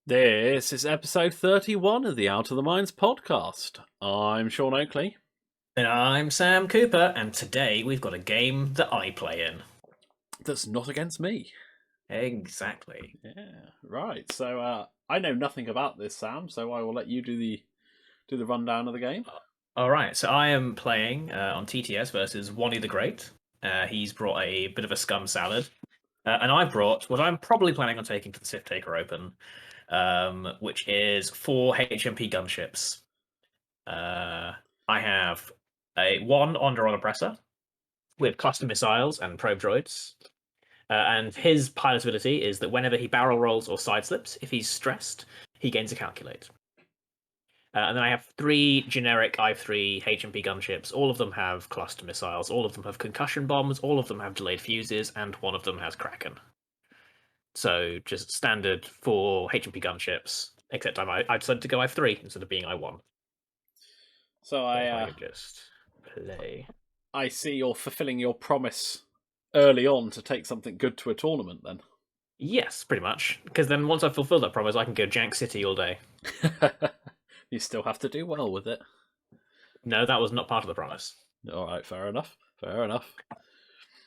This is episode 31 of the Out of the Minds podcast. I'm Sean Oakley. And I'm Sam Cooper, and today we've got a game that I play in. That's not against me. Exactly. Yeah, right. So I know nothing about this, Sam, so I will let you do the rundown of the game. All right, so I am playing on TTS versus Wani the Great. He's brought a bit of a scum salad. And I've brought what I'm probably planning on taking to the Sith Taker Open, which is 4 HMP gunships. I have one Onderon Oppressor with cluster missiles and probe droids. And his pilot ability is that whenever he barrel rolls or side slips, if he's stressed, he gains a calculate. And then I have 3 generic I-3 HMP gunships. All of them have cluster missiles, all of them have concussion bombs, all of them have delayed fuses, and one of them has Kraken. So just standard 4 HMP gunships, except I decided to go I-3 instead of being I-1. So I can just play. I see you're fulfilling your promise early on to take something good to a tournament, then. Yes, pretty much. Because then once I've fulfilled that promise, I can go Jank City all day. You still have to do well with it. No, that was not part of the promise. All right, fair enough. Fair enough.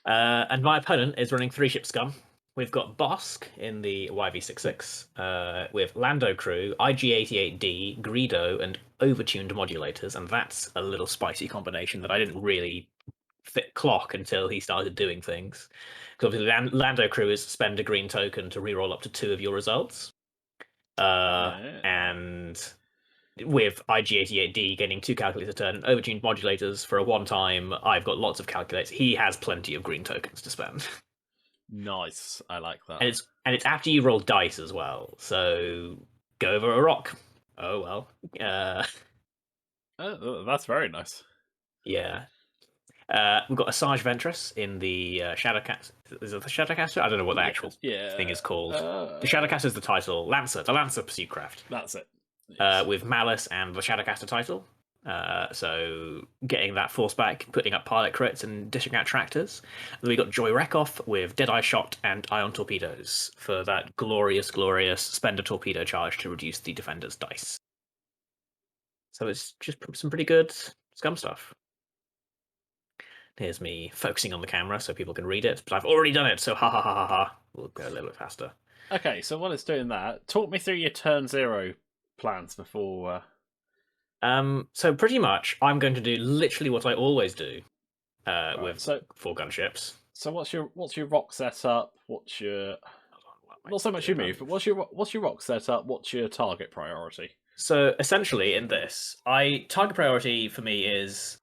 And my opponent is running 3 ship scum. We've got Bosk in the YV66 with Lando Crew, IG-88D, Greedo, and overtuned modulators, and that's a little spicy combination that I didn't really fit clock until he started doing things. Because obviously Lando Crew is spend a green token to reroll up to 2 of your results. And with IG-88D getting 2 calculates a turn and overtuned modulators for a 1-time, I've got lots of calculates. He has plenty of green tokens to spend. Nice, I like that. And it's after you roll dice as well, so go over a rock. Oh well. That's very nice. Yeah. We've got Asajj Ventress in the Shadowcaster. Is it the Shadowcaster? I don't know what the actual thing is called. The Shadowcaster is the title. The Lancer Pursuit Craft. That's it. Yes. With Malice and the Shadowcaster title. So getting that force back, putting up pilot crits and dishing out tractors. Then we got Joy Rekoff with Deadeye Shot and Ion Torpedoes for that glorious spend a torpedo charge to reduce the defender's dice. So it's just some pretty good scum stuff. Here's me focusing on the camera so people can read it, but I've already done it, so ha ha ha ha ha. We'll go a little bit faster. Okay, so while it's doing that, talk me through your turn 0 plans before... So pretty much, I'm going to do literally what I always do with 4 gunships. So what's your rock setup? What's your... Not so much your move, but what's your rock setup? What's your target priority? So essentially in this, target priority for me is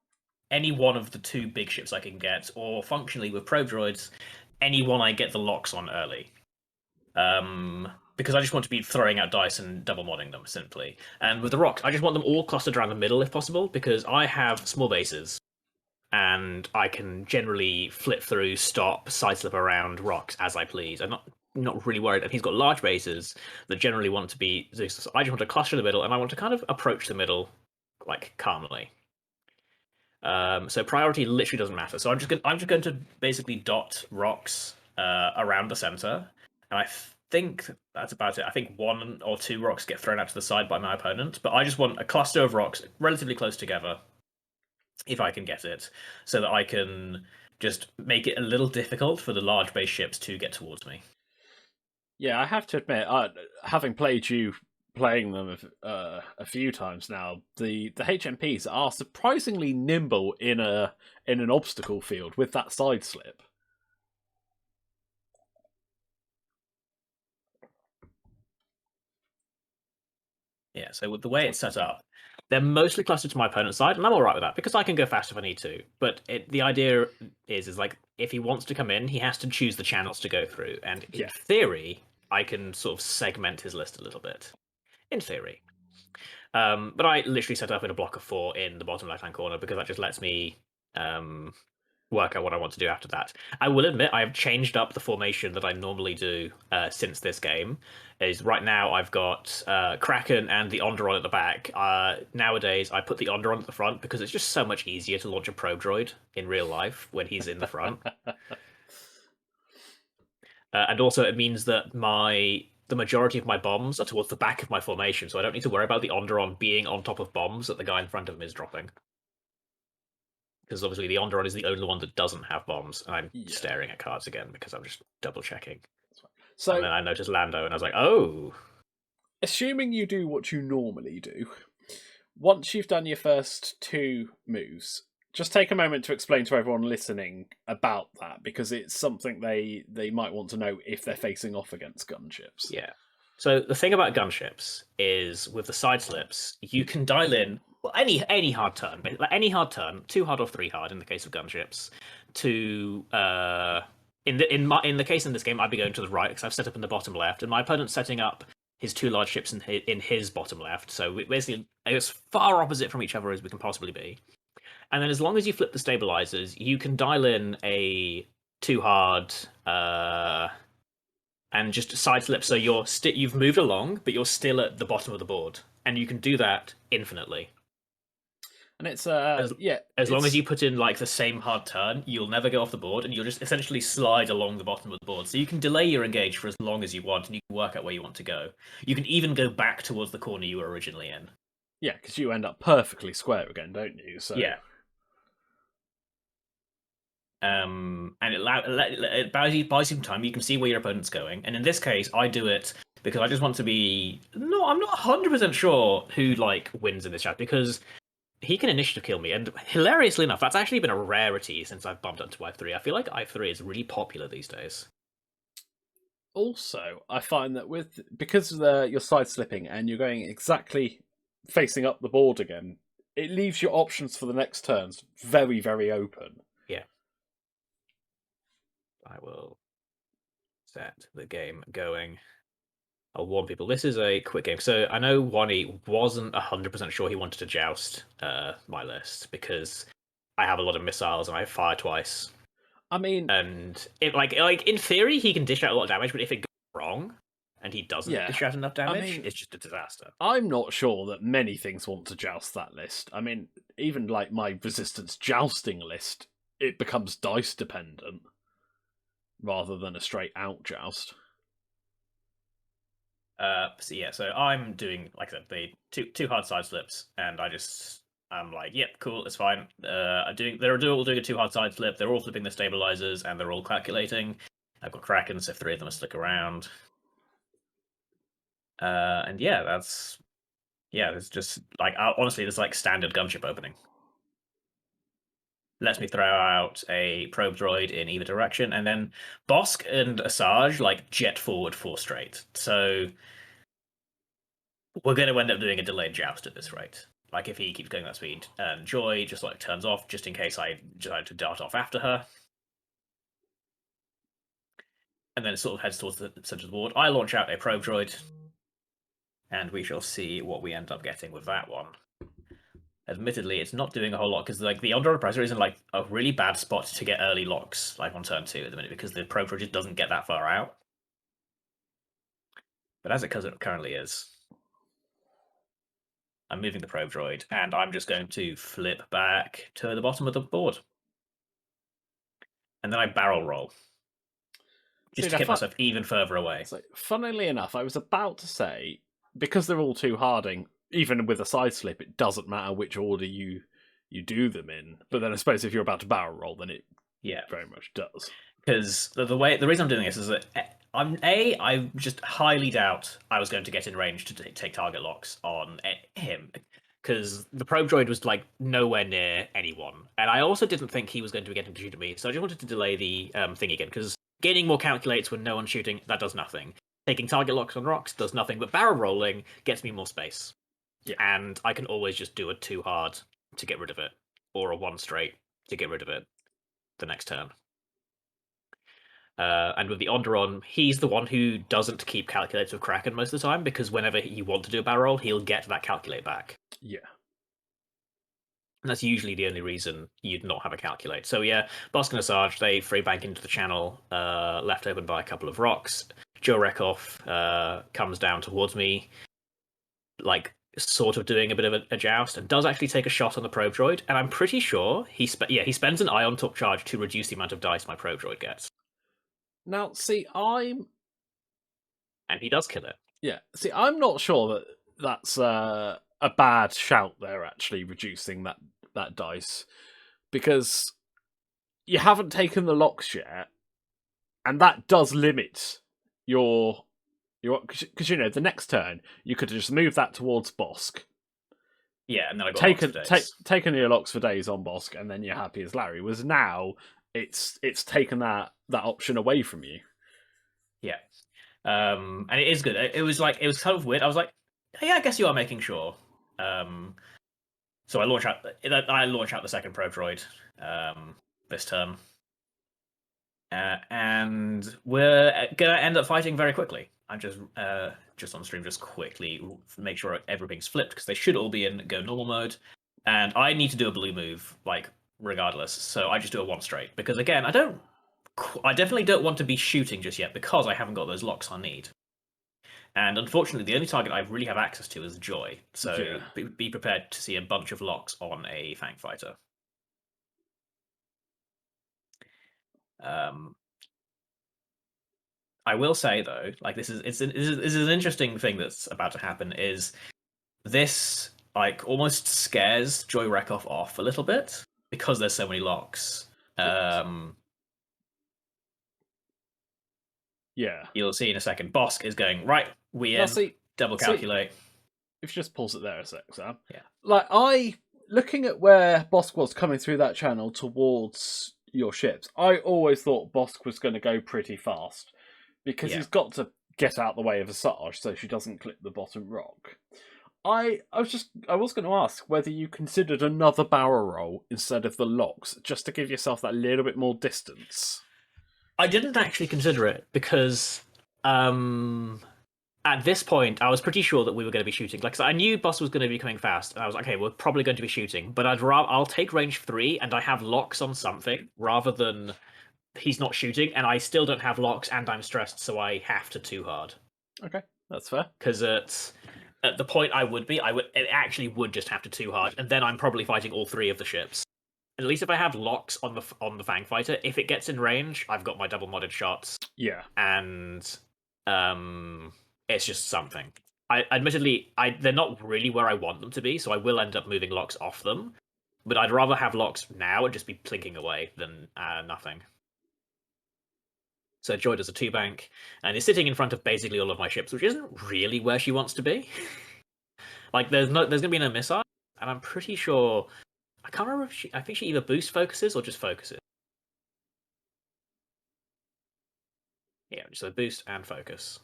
any one of the 2 big ships I can get, or functionally with probe droids, any one I get the locks on early. Because I just want to be throwing out dice and double modding them, simply. And with the rocks, I just want them all clustered around the middle if possible, because I have small bases, and I can generally flip through, stop, sideslip around rocks as I please. I'm not really worried. And he's got large bases that generally want to be... So I just want to cluster in the middle, and I want to kind of approach the middle, like, calmly. So priority literally doesn't matter. So I'm just going to basically dot rocks around the center, and I think that's about it. I think 1 or 2 rocks get thrown out to the side by my opponent, but I just want a cluster of rocks relatively close together, if I can get it, so that I can just make it a little difficult for the large base ships to get towards me. Yeah, I have to admit, having played you playing them a few times now, the HMPs are surprisingly nimble in an obstacle field with that side slip. Yeah, so with the way it's set up, they're mostly clustered to my opponent's side, and I'm all right with that because I can go fast if I need to. But the idea is like if he wants to come in, he has to choose the channels to go through, and in theory, I can sort of segment his list a little bit. In theory. But I literally set up in a block of 4 in the bottom left-hand corner because that just lets me work out what I want to do after that. I will admit I have changed up the formation that I normally do since this game. Is right now I've got Kraken and the Onderon at the back. Nowadays I put the Onderon at the front because it's just so much easier to launch a probe droid in real life when he's in the front. And also it means that my the majority of my bombs are towards the back of my formation, so I don't need to worry about the Onderon being on top of bombs that the guy in front of him is dropping. Because obviously the Onderon is the only one that doesn't have bombs, and I'm staring at cards again because I'm just double checking. So, and then I noticed Lando, and I was like, oh. Assuming you do what you normally do, once you've done your first 2 moves, just take a moment to explain to everyone listening about that, because it's something they might want to know if they're facing off against gunships. Yeah. So the thing about gunships is with the side slips, you can dial in any hard turn, like any hard turn, 2 hard or 3 hard in the case of gunships, to in the case in this game, I'd be going to the right because I've set up in the bottom left, and my opponent's setting up his 2 large ships in his bottom left. So basically, as far opposite from each other as we can possibly be. And then as long as you flip the stabilizers, you can dial in a 2 hard and just side slip, so you've moved along, but you're still at the bottom of the board, and you can do that infinitely. And it's as long as you put in like the same hard turn, you'll never go off the board, and you'll just essentially slide along the bottom of the board. So you can delay your engage for as long as you want, and you can work out where you want to go. You can even go back towards the corner you were originally in. Yeah, because you end up perfectly square again, don't you? So yeah. And it buys you some time. You can see where your opponent's going, and in this case, I do it because I just want to be. No, I'm not 100% sure who like wins in this chat, because he can initiative kill me, and hilariously enough, that's actually been a rarity since I've bumped up to i3. I feel like i3 is really popular these days. Also, I find that because you're side slipping and you're going exactly facing up the board again, it leaves your options for the next turns very, very open. Yeah. I will set the game going. I'll warn people, this is a quick game. So I know Wani wasn't 100% sure he wanted to joust my list, because I have a lot of missiles and I fire twice. I mean, and it, like in theory, he can dish out a lot of damage, but if it goes wrong and he doesn't dish out enough damage, it's just a disaster. I'm not sure that many things want to joust that list. I mean, even like my resistance jousting list, it becomes dice dependent rather than a straight out joust. So I'm doing, like I said, the two hard side slips, and I'm like, yep, cool, it's fine. They're all doing a 2 hard side slip. They're all flipping the stabilizers, and they're all calculating. I've got Krakens if 3 of them stick around. And there's just like honestly, there's like standard gunship opening. Lets me throw out a probe droid in either direction, and then Bosk and Asajj like jet forward 4 straight. So we're going to end up doing a delayed joust at this rate. Like if he keeps going that speed, and Joy just like turns off just in case I decide to dart off after her. And then it sort of heads towards the center of the board. I launch out a probe droid, and we shall see what we end up getting with that one. Admittedly, it's not doing a whole lot, because like the Underwater Oppressor is in like a really bad spot to get early locks, like on turn 2 at the minute, because the probe droid just doesn't get that far out. But as it currently is, I'm moving the probe droid, and I'm just going to flip back to the bottom of the board. And then I barrel roll. Just to get myself even further away. So, funnily enough, I was about to say, because they're all 2 harding, even with a side slip, it doesn't matter which order you do them in. But then I suppose if you're about to barrel roll, then it very much does. Because the reason I'm doing this is that I just highly doubt I was going to get in range to take target locks on him, because the probe droid was like nowhere near anyone, and I also didn't think he was going to be getting to shoot at me. So I just wanted to delay the thing again, because gaining more calculates when no one's shooting, that does nothing. Taking target locks on rocks does nothing, but barrel rolling gets me more space. Yeah. And I can always just do a 2 hard to get rid of it, or a 1 straight to get rid of it the next turn. And with the Onderon, he's the one who doesn't keep calculates with Kraken most of the time, because whenever you want to do a barrel roll, he'll get that calculate back. Yeah. And that's usually the only reason you'd not have a calculate. So yeah, Bosk and Asajj, they free bank into the channel, left open by a couple of rocks. Joe Rekhoff comes down towards me, like sort of doing a bit of a joust, and does actually take a shot on the probe droid. And I'm pretty sure he spends an ion top charge to reduce the amount of dice my probe droid gets. Now, see, I'm and he does kill it. Yeah. See, I'm not sure that that's a bad shout there, actually, reducing that dice. Because you haven't taken the locks yet, and that does limit your because the next turn you could have just moved that towards Bosk, Yeah, and then I got locks for days. taken your locks for days on Bosk, and then you're happy as Larry. Was now it's taken that option away from you. Yeah, and it is good. It was kind of weird. I was like, yeah, I guess you are making sure. So I launch out the second Probe Droid this turn. And we're gonna end up fighting very quickly. I'm just on stream, just quickly make sure everything's flipped because they should all be in go normal mode, and I need to do a blue move regardless. So I just do a 1 straight because again, I definitely don't want to be shooting just yet because I haven't got those locks I need. And unfortunately, the only target I really have access to is Joy. So be prepared to see a bunch of locks on a Fang Fighter. I will say though, this is an interesting thing that's about to happen. Is this almost scares Joy Rekov off a little bit because there's so many locks. Yeah, you'll see in a second. Bosk is going right. Double calculate. If you just pause it there a sec, Sam. Yeah. Looking at where Bosk was coming through that channel towards your ships, I always thought Bosk was going to go pretty fast because he's got to get out the way of Asajj so she doesn't clip the bottom rock. I was going to ask whether you considered another barrel roll instead of the locks, just to give yourself that little bit more distance. I didn't actually consider it because at this point, I was pretty sure that we were going to be shooting. So I knew Boss was going to be coming fast, and I was like, okay, we're probably going to be shooting. But I'll take range 3, and I have locks on something rather than he's not shooting, and I still don't have locks, and I'm stressed, so I have to too hard. Okay, that's fair. Because at the point it actually would just have to too hard, and then I'm probably fighting all 3 of the ships. At least if I have locks on the Fang Fighter, if it gets in range, I've got my double modded shots. Yeah, and it's just something. Admittedly, they're not really where I want them to be, so I will end up moving locks off them. But I'd rather have locks now and just be plinking away than nothing. So Joy does a 2-bank, and is sitting in front of basically all of my ships, which isn't really where she wants to be. There's going to be no missile, and I'm pretty sure I can't remember if I think she either boost focuses or just focuses. Yeah, so boost and focus.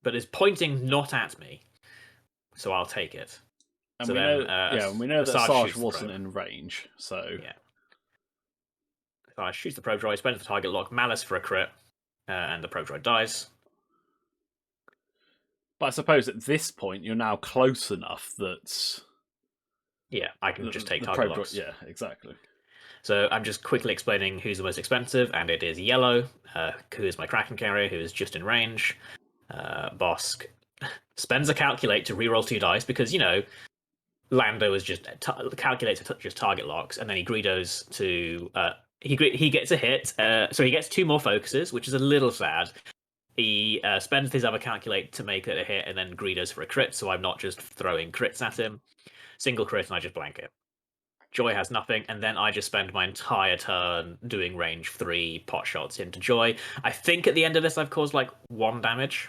But it's pointing not at me, so I'll take it. And so we know that Asajj wasn't in range, so yeah. Asajj shoots the probe droid, spends the target lock, malice for a crit, and the probe droid dies. But I suppose at this point you're now close enough that I can just take target locks. Yeah, exactly. So I'm just quickly explaining who's the most expensive, and it is Yellow, who is my Kraken carrier, who is just in range. Bosk spends a calculate to reroll 2 dice because Lando is just calculates to just target locks, and then he greedos to he gets a hit, so he gets 2 more focuses, which is a little sad. He spends his other calculate to make it a hit, and then greedos for a crit, so I'm not just throwing crits at him. Single crit, and I just blank it. Joy has nothing, and then I just spend my entire turn doing range 3 pot shots into Joy. I think at the end of this I've caused 1 damage.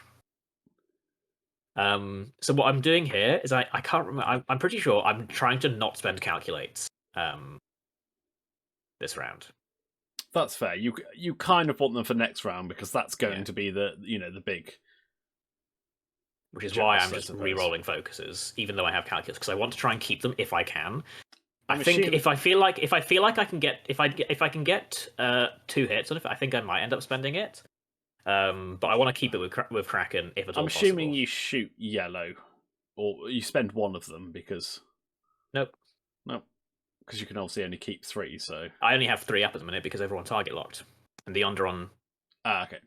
So what I'm doing here is I can't remember. I'm pretty sure I'm trying to not spend calculates this round. That's fair. You kind of want them for next round because that's going to be the the big. Which is why I'm just re-rolling focuses, even though I have calculates, because I want to try and keep them if I can. I think if I feel like I can get if I can get 2 hits on it, I think I might end up spending it. But I want to keep it with Kraken if at all possible. I'm assuming you shoot Yellow, or you spend 1 of them because. Nope. Because you can obviously only keep 3. So I only have 3 up at the minute because everyone target locked, and the Onderon. Okay.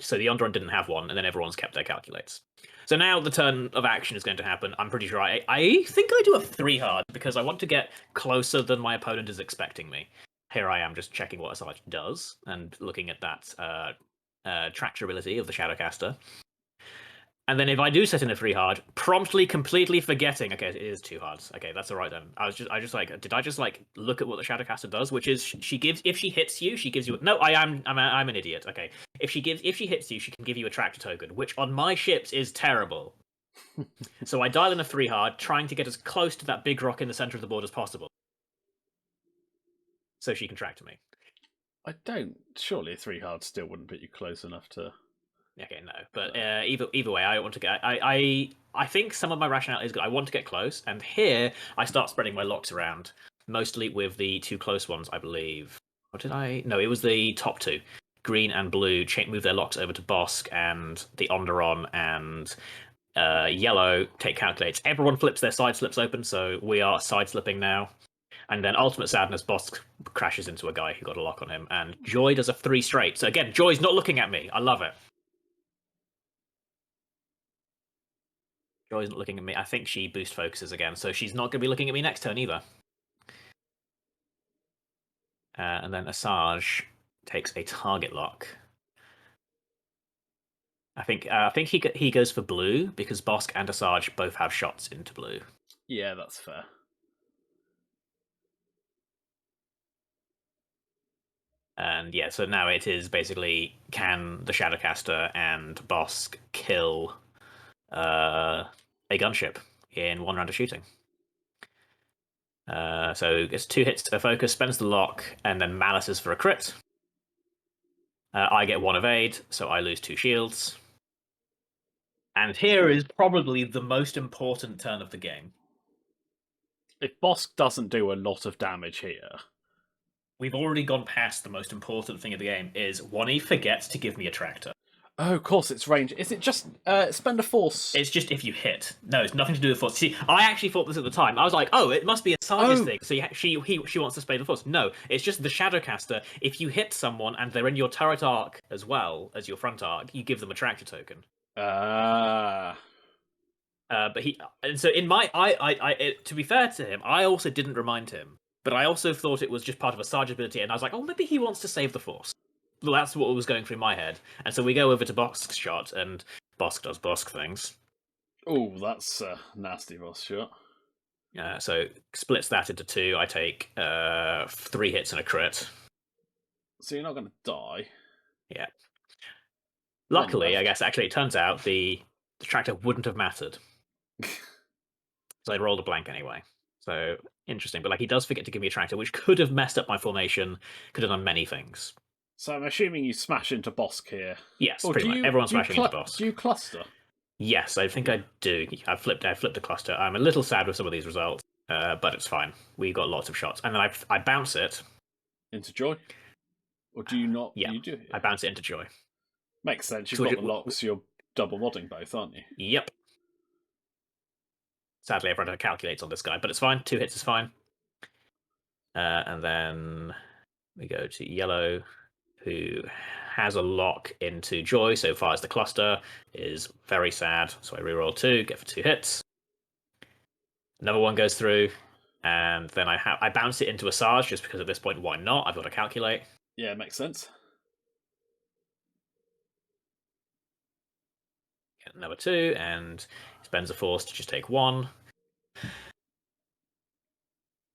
So the Onderon didn't have 1, and then everyone's kept their calculates. So now the turn of action is going to happen. I'm pretty sure I think I do a 3 hard because I want to get closer than my opponent is expecting me. Here I am just checking what Asajj does and looking at that tractor ability of the Shadowcaster. And then if I do set in a 3 hard, promptly completely forgetting, okay, it is 2 hards. Okay, that's all right then. I just like, did I just like look at what the Shadowcaster does, which is she gives, if she hits you, she gives you. No, I'm an idiot. Okay, if she hits you, she can give you a tractor token, which on my ships is terrible. So I dial in a 3 hard, trying to get as close to that big rock in the center of the board as possible, so she can tractor me. I don't. Surely a 3 hard still wouldn't put you close enough to. Okay, no, but either way, I want to get. I think some of my rationale is good. I want to get close, and here I start spreading my locks around, mostly with the 2 close ones, I believe. Or did I? No, it was the top 2, green and blue. Move their locks over to Bosk, and the Onderon and yellow take calculates. Everyone flips their side slips open, so we are side slipping now. And then Ultimate Sadness, Bosk crashes into a guy who got a lock on him, and Joy does a 3 straight. So again, Joy's not looking at me. I love it. Joy's not looking at me. I think she boost focuses again, so she's not going to be looking at me next turn either. And then Asajj takes a target lock. I think he goes for blue because Bosk and Asajj both have shots into blue. Yeah, that's fair. And yeah, so now it is basically, can the Shadowcaster and Bosk kill a gunship in 1 round of shooting? So gets 2 hits to focus, spends the lock, and then malices for a crit. I get 1 evade, so I lose 2 shields. And here is probably the most important turn of the game. If Bosk doesn't do a lot of damage here, we've already gone past the most important thing of the game. Is Wani forgets to give me a tractor. Oh, of course, it's range. Is it just spend a force? It's just if you hit. No, it's nothing to do with force. See, I actually thought this at the time. I was like, oh, it must be a Asajj's thing. So she wants to spray the force. No, it's just the Shadowcaster. If you hit someone and they're in your turret arc as well as your front arc, you give them a tractor token. But he, and so in my, to be fair to him, I also didn't remind him, but I also thought it was just part of Asajj's ability, and I was like, oh, maybe he wants to save the force. Well, that's what was going through my head. And so we go over to Bosk's shot, and Bosk does Bosk things. Oh, that's a nasty Bosk shot. So splits that into 2. I take 3 hits and a crit. So you're not going to die. Yeah. Luckily, I guess, actually, it turns out the tractor wouldn't have mattered. So I rolled a blank anyway. So interesting. But like, he does forget to give me a tractor, which could have messed up my formation, could have done many things. So I'm assuming you smash into Bosk here. Yes, pretty much. Everyone's smashing into Bosk. Do you cluster? Yes, I think I do. I flipped a cluster. I'm a little sad with some of these results, but it's fine. We got lots of shots. And then I bounce it. Into Joy? Or do you not? Yeah, you do. I bounce it into Joy. Makes sense. You've got the locks, you're double modding both, aren't you? Yep. Sadly, I've run out of calculates on this guy, but it's fine. 2 hits is fine. And then we go to yellow, who has a lock into Joy, so fires the cluster, is very sad. So I reroll 2, get for 2 hits. Another one goes through, and then I bounce it into Asajj, just because at this point, why not? I've got to calculate. Yeah, makes sense. Get another 2, and spends a force to just take 1.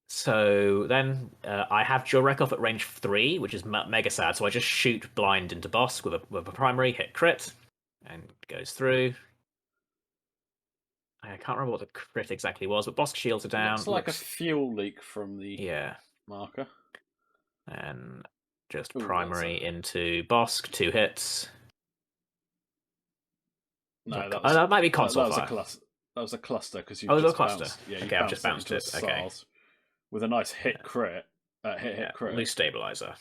So then I have Jurek off at range 3, which is mega sad. So I just shoot blind into Bosk with a primary, hit crit, and goes through. I can't remember what the crit exactly was, but Bosk shields are down. It's like a fuel leak from the marker. And just primary into Bosk, 2 hits. No, that might be console fire. That was a cluster because you. Oh, it was a cluster. Yeah, okay, I've just bounced it. Okay. With a nice hit crit. Hit crit. Loose stabilizer.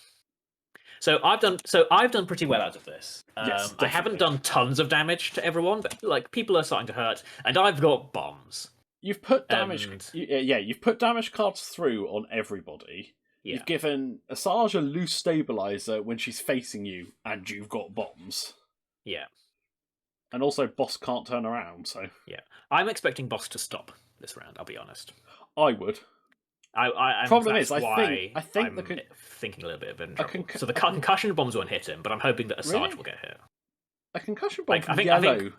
So I've done pretty well out of this. Yes, I haven't done tons of damage to everyone, but like people are starting to hurt, and I've got bombs. You've put damage. You've put damage cards through on everybody. Yeah. You've given Asajj a loose stabilizer when she's facing you, and you've got bombs. Yeah. And also, Bosk can't turn around, so... Yeah. I'm expecting Bosk to stop this round, I'll be honest. I would. Problem that's is, I why think I'm thinking a little bit of in a trouble. So the concussion bombs won't hit him, but I'm hoping that Asajj really will get hit. a concussion bomb Like from yellow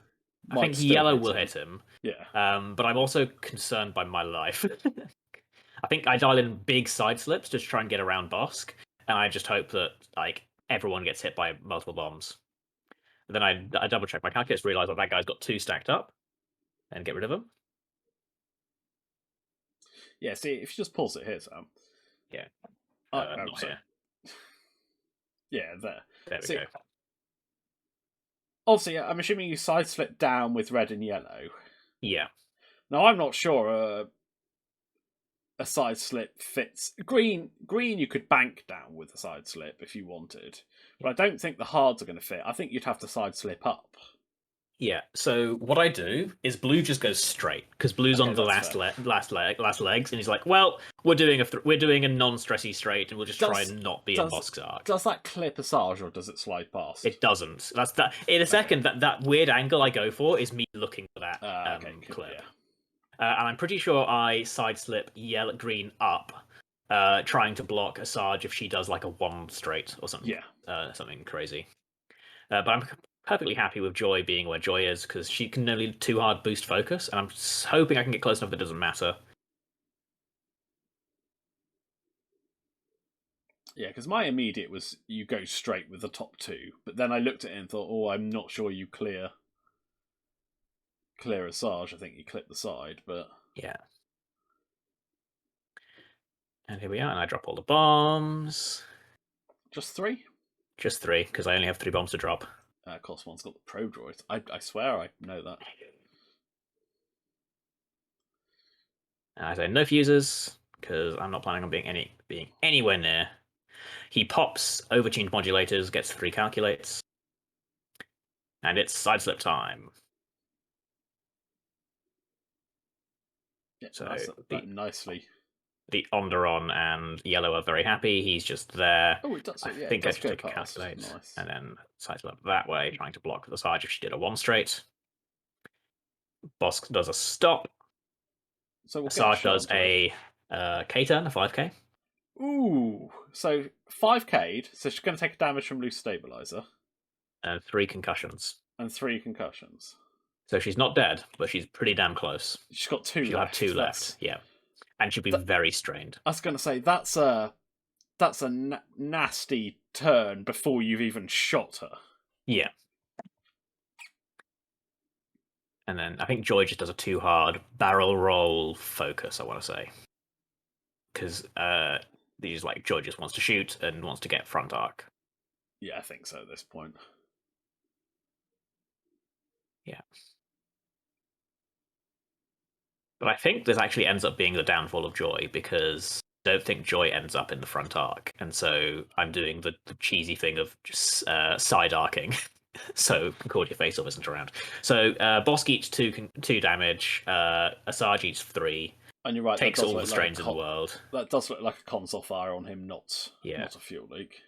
I might think still yellow hit will him. hit him. Yeah. But I'm also concerned by my life. I think I dial in big side slips to try and get around Bosk, and I just hope that like everyone gets hit by multiple bombs. And then I double check my calculus, realize that guy's got 2 stacked up, and get rid of them. Yeah, see, if you just pulse it here, Sam. Yeah. Oh, Not so here. yeah, there. There we See, go. obviously, I'm assuming you side slip down with red and yellow. Yeah. Now, I'm not sure a side slip fits green. Green, you could bank down with a side slip if you wanted, but I don't think the hards are going to fit. I think you'd have to side slip up. Yeah. So what I do is blue just goes straight because blue's Okay, on the that's last legs, and he's like, "Well, we're doing a non-stressy straight, and we'll just try Does and not be in Bosk's arc." does that clip Asajj or does it slide past? It doesn't. That's that. In a second, that weird angle I go for is me looking for that Okay, cool, clip. yeah. And I'm pretty sure I sideslip yellow green up, trying to block Asajj if she does like a 1 straight or something. Yeah. Something crazy. But I'm perfectly happy with Joy being where Joy is because she can only 2 hard boost focus, and I'm hoping I can get close enough that it doesn't matter. Yeah, because my immediate was you go straight with the top 2, but then I looked at it and thought, oh, I'm not sure you clear Asajj. I think you clip the side, but yeah. And here we are, and I drop all the bombs. Just 3? Just 3, because I only have 3 bombs to drop. Of course, one's got the pro droid. I swear I know that. And I say no fuses because I'm not planning on being anywhere near. He pops overtuned modulators, gets 3 calculates, and it's sideslip time. Yeah, So that nicely. The Onderon and yellow are very happy. He's just there. Oh, it does. I Yeah, think it I does should go take a past. calculate Nice. and then sideslip that way, trying to block the Sarge if she did a 1 straight. Bosk does a stop. So we'll Sarge does a K-turn, a 5k. Ooh, so 5k'd, so she's going to take damage from loose stabilizer. And 3 concussions. And 3 concussions. So she's not dead, but she's pretty damn close. She's got 2 She'll left. have 2 left, yeah. And she'll be very strained. I was going to say, that's a nasty turn before you've even shot her. Yeah. And then I think Joy just does a 2 hard barrel roll focus, I want to say. Because these like Joy just wants to shoot and wants to get front arc. Yeah, I think so at this point. Yeah. But I think this actually ends up being the downfall of Joy because I don't think Joy ends up in the front arc. And so I'm doing the cheesy thing of just side arcing. So Concordia face off isn't around. So Bosk eats 2 damage, Asajj eats 3. And you're right, takes all the strains in the world. That does look like a console fire on him, not a fuel leak.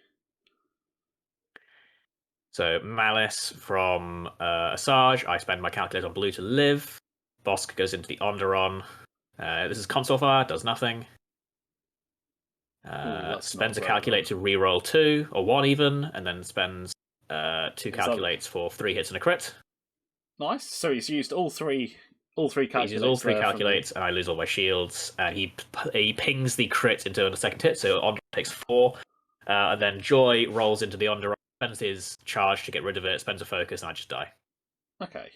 So Malice from Asajj. I spend my calculator on blue to live. Bosk goes into the Onderon. This is console fire, does nothing. Spends a calculate to reroll 2 or 1 even, and then spends 2 calculates for 3 hits and a crit. Nice. So he's used all 3 calculates. He uses all 3 calculates, and I lose all my shields. And he pings the crit into a second hit, so Onderon takes 4. And then Joy rolls into the Onderon, spends his charge to get rid of it, spends a focus, and I just die. Okay.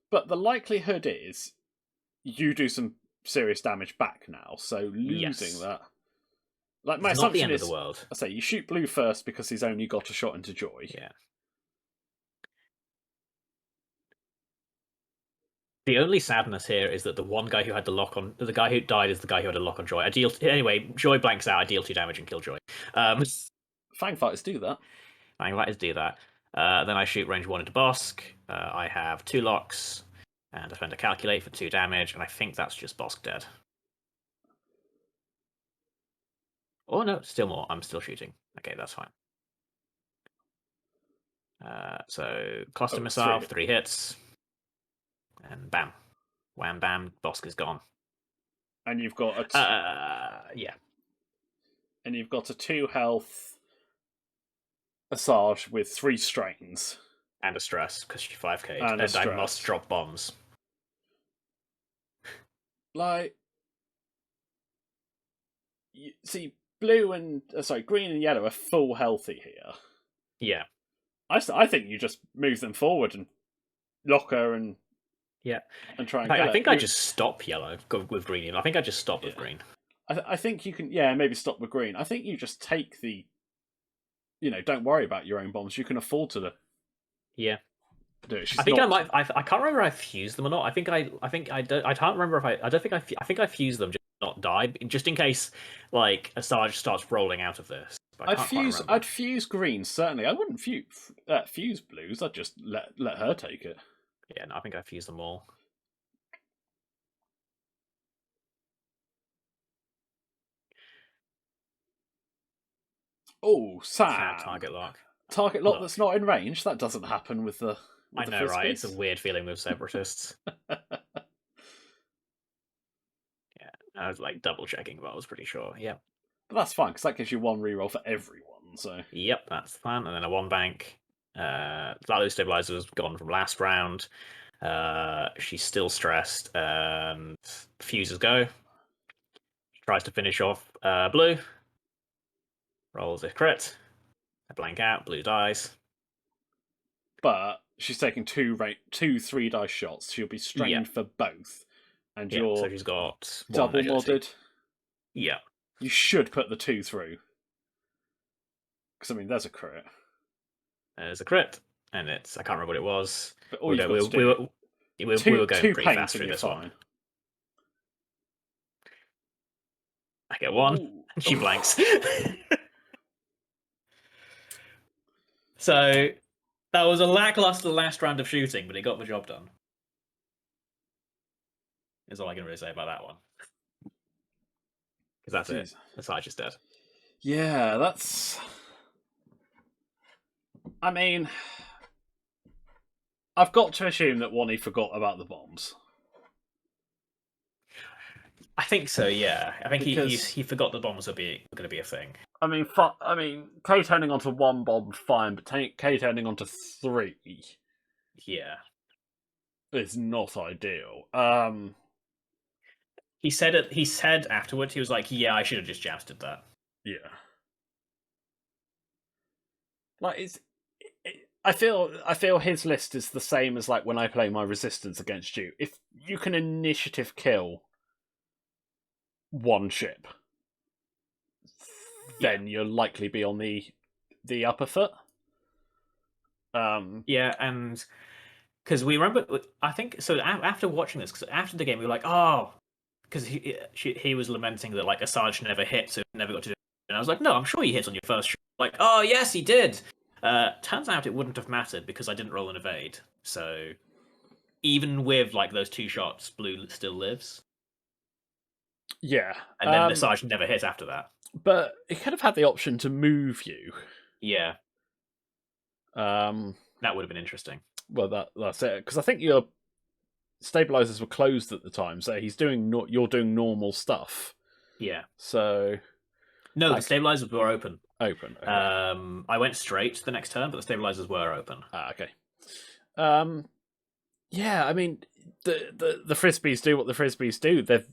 But the likelihood is you do some serious damage back now, so losing that. Like my assumption not the end is, of the world. I say you shoot blue first because he's only got a shot into Joy. Yeah. The only sadness here is that the one guy who had the lock on, the guy who died is the guy who had a lock on Joy. Anyway, Joy blanks out. I deal 2 damage and kill Joy. Fang fighters do that. Fang fighters do that. Then I shoot range 1 into Bosk. I have 2 locks, and I spend a calculate for 2 damage, and I think that's just Bosk dead. Oh no, still more. I'm still shooting. Okay, that's fine. So cluster missile, 3 hits, and bam, wham, bam, Bosk is gone. and you've got Yeah. and you've got a 2 health Asajj with 3 strains And a stress, because she 5k'd. and a And I stress. must drop bombs. Like, see, blue and green and yellow are full healthy here. Yeah. I think you just move them forward and lock her and try and I kill think her. I just stop yellow with green. I think I just stop with green. I think you can, maybe stop with green. I think you just take the, don't worry about your own bombs. You can afford to do it. I think I might. I can't remember if I fused them or not. I think I don't. I can't remember if I don't think I think I fused them just not die, just in case like Asajj starts rolling out of this. But I'd fuse green certainly. I wouldn't fuse blues. I'd just let her take it. Yeah, no, I think I fused them all. Oh, Sam. Target lock. Target lock that's not in range. That doesn't happen with the. I know, right? It's a weird feeling with separatists. Yeah, I was like double checking, but I was pretty sure. Yeah, but that's fine because that gives you 1 reroll for everyone. So yep, that's fine. And then a 1 bank. Lalo stabilizer was gone from last round. She's still stressed, and fuses go. She tries to finish off blue. Rolls a crit. A blank out. Blue dies. But she's taking 2 3 dice shots. She'll be strained for both. And so she's got double modded. Yeah. You should put the 2 through. Because, I mean, there's a crit. There's a crit. And I can't remember what it was. But all we were going pretty fast through this one. I get 1, and she blanks. So, that was a lackluster last round of shooting, but it got the job done. Is all I can really say about that one. Because that's it. Asajj is dead. Yeah, that's... I mean... I've got to assume that Wani forgot about the bombs. I think so, yeah. I think he forgot the bombs were going to be a thing. I mean, K turning onto 1 bomb, fine, but K turning onto 3... Yeah. Is not ideal. He said afterwards, he was like, yeah, I should have just jousted that. Yeah. Like, I feel his list is the same as like when I play my resistance against you. If you can initiative kill 1 ship, then you'll likely be on the upper foot. Yeah, and because we remember, I think so. After watching this, because after the game, we were like, oh, because he was lamenting that like Asajj never hit, so never got to do it. And I was like, no, I'm sure he hit on your first shot. Like, oh yes, he did. Turns out it wouldn't have mattered because I didn't roll an evade. So even with like those 2 shots, blue still lives. Yeah, and then Asajj never hit after that. But he could have had the option to move you. Yeah. That would have been interesting. Well, that's it. Because I think your stabilizers were closed at the time, so you're doing normal stuff. Yeah. So no, the stabilizers were open. Okay. I went straight the next turn, but the stabilizers were open. Okay. Yeah, I mean, the frisbees do what the frisbees do. They're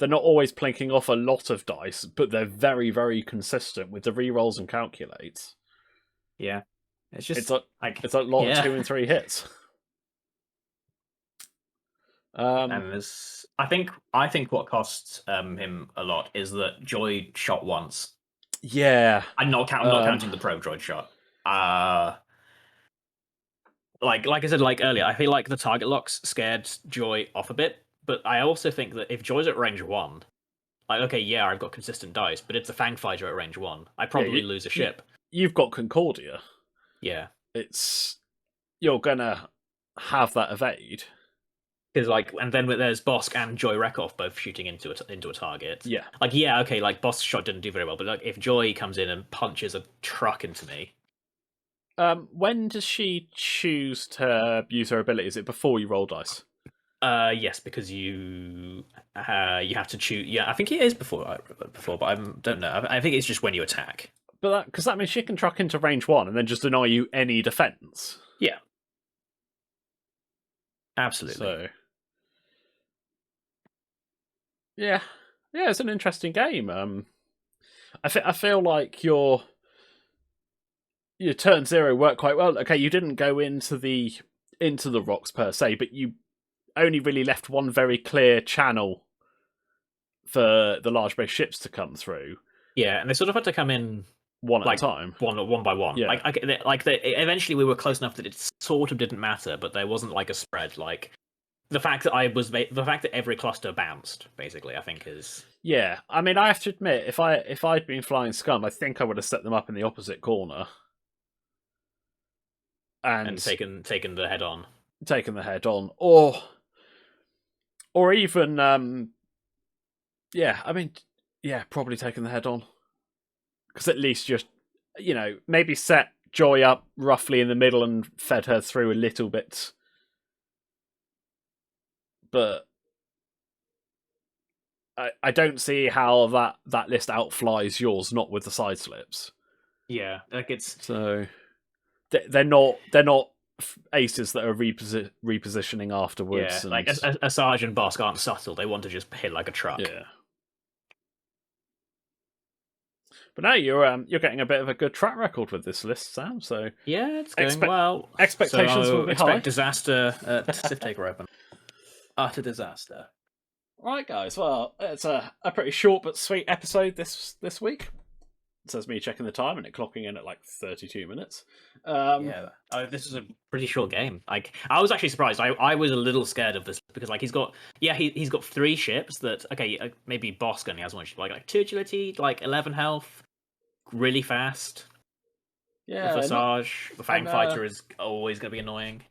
not always plinking off a lot of dice, but they're very, very consistent with the rerolls and calculates. Yeah. It's a lot of 2 and 3 hits. And I think what costs him a lot is that Joy shot once. Yeah. I'm not counting the probe droid shot. Like I said earlier, I feel like the target locks scared Joy off a bit, but I also think that if Joy's at range 1, like, okay, yeah, I've got consistent dice, but it's a Fang Fighter at range 1. I probably lose a ship. You've got Concordia. Yeah. You're gonna have that evade. Because and then there's Bosk and Joy Rekov both shooting into a target. Yeah. Okay, Bosk's shot didn't do very well, but if Joy comes in and punches a truck into me. When does she choose to use her ability? Is it before you roll dice? Yes, because you have to choose. Yeah, I think it is before, but I don't know. I think it's just when you attack. But because that means she can truck into range 1 and then just deny you any defense. Yeah, absolutely. So yeah, it's an interesting game. I feel like your turn 0 worked quite well. Okay, you didn't go into the rocks per se, but you only really left one very clear channel for the large base ships to come through. Yeah, and they sort of had to come in one at like a time, one by one. Yeah. Eventually we were close enough that it sort of didn't matter, but there wasn't like a spread. Like the fact that every cluster bounced, basically, I think is. Yeah, I mean, I have to admit, if I'd been flying scum, I think I would have set them up in the opposite corner And taken the head on. Taken the head on, or even yeah, I mean, yeah, probably taken the head on, because at least just maybe set Joy up roughly in the middle and fed her through a little bit, but I don't see how that list outflies yours, not with the side slips. Yeah, like it's so they're not aces that are repositioning afterwards. Yeah, like a Sarge and Bosk aren't subtle. They want to just hit like a truck. Yeah. But now you're getting a bit of a good track record with this list, Sam. So yeah, it's going well. Expectations will be high. Disaster at Sith Taker Open. Utter disaster. Right, guys. Well, it's a pretty short but sweet episode this week. It says me checking the time and it clocking in at like 32 minutes. Yeah, this is a pretty short game. Like, I was actually surprised. I was a little scared of this because like he's got 3 ships that maybe Bosk only has one ship like 2 agility, like 11 health, really fast. Yeah, the Sarge, the Fang Fighter is always going to be annoying.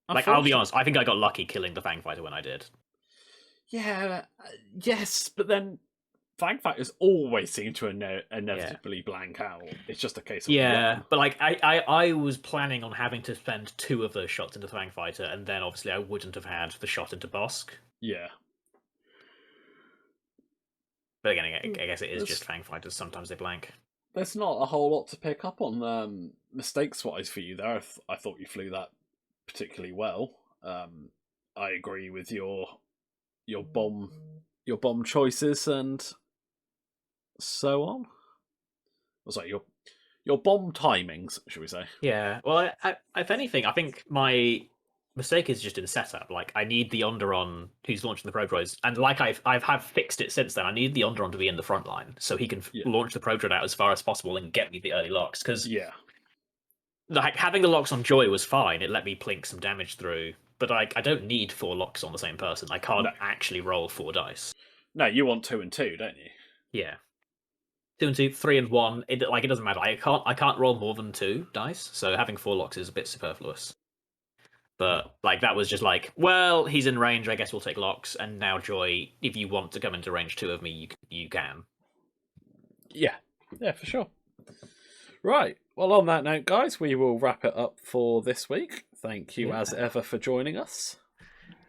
Like, I'll be honest, I think I got lucky killing the Fang Fighter when I did. Yeah, yes, but then Fang Fighters always seem to inevitably blank out. It's just a case of one. But like I was planning on having to spend 2 of those shots into the Fang Fighter, and then obviously I wouldn't have had the shot into Bosk. Yeah. But again, I guess it is just Fang Fighters. Sometimes they blank. There's not a whole lot to pick up on mistakes-wise for you there. I thought you flew that particularly well. I agree with your bomb choices and so on. Sorry, your bomb timings, should we say? Yeah. Well, if anything, I think my mistake is just in setup. Like, I need the Onderon who's launching the probe droids, and like I've fixed it since then. I need the Onderon to be in the front line so he can launch the probe droid out as far as possible and get me the early locks. Because like having the locks on Joy was fine. It let me plink some damage through, but like I don't need 4 locks on the same person. I can't actually roll 4 dice. No, you want 2 and 2, don't you? Yeah. 2 and 2, 3 and 1. It doesn't matter. I can't roll more than 2 dice, so having 4 locks is a bit superfluous. But like that was just like, well, he's in range. I guess we'll take locks. And now Joy, if you want to come into range 2 of me, you can. Yeah, for sure. Right. Well, on that note, guys, we will wrap it up for this week. Thank you as ever for joining us.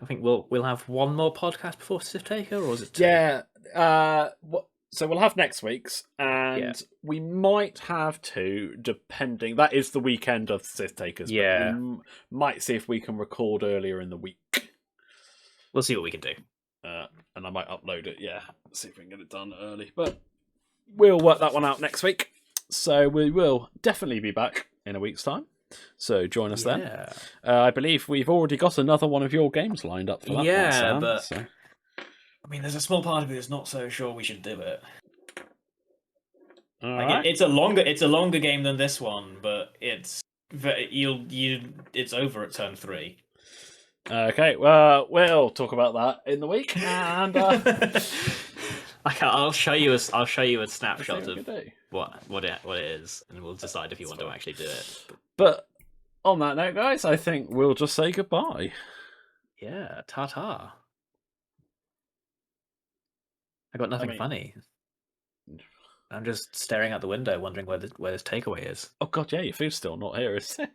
I think we'll have one more podcast before Sith Taker, or is it 2? Yeah. So we'll have next week's, and we might have 2, depending. That is the weekend of Sith Takers. Yeah. But we might see if we can record earlier in the week. We'll see what we can do. And I might upload it, see if we can get it done early. But we'll work that one out next week. So we will definitely be back in a week's time. So join us then. I believe we've already got another one of your games lined up for that one, Sam, but... I mean, there's a small part of me that's not so sure we should do it. It's a longer game than this one, but it's over at turn 3. Okay, well, we'll talk about that in the week, and I'll show you a snapshot of what it is, and we'll decide if you want to actually do it. But on that note, guys, I think we'll just say goodbye. Yeah, ta-ta. I got nothing funny. I'm just staring out the window, wondering where this takeaway is. Oh god, yeah, your food's still not here, is it?